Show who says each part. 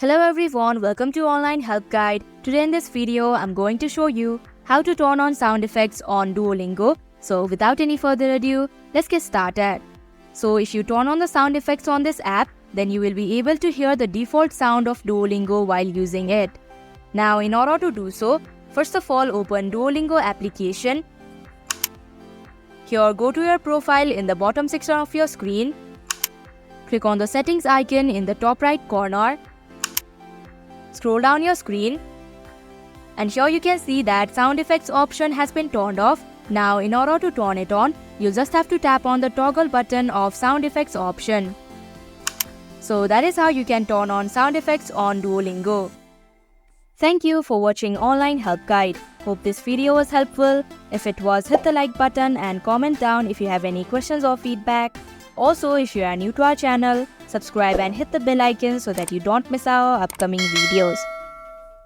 Speaker 1: Hello everyone, welcome to Online Help Guide. Today in this video, I'm going to show you how to turn on sound effects on Duolingo. So without any further ado, let's get started. So if you turn on the sound effects on this app, then you will be able to hear the default sound of Duolingo while using it. Now in order to do so, first of all open Duolingo application. Here go to your profile in the bottom section of your screen. Click on the settings icon in the top right corner. Scroll down your screen and here you can see that sound effects option has been turned off. Now in order to turn it on, you just have to tap on the toggle button of sound effects option. So that is how you can turn on sound effects on Duolingo. Thank you for watching Online Help Guide. Hope this video was helpful. If it was, hit the like button and comment down if you have any questions or feedback. Also, if you are new to our channel, subscribe and hit the bell icon so that you don't miss our upcoming videos.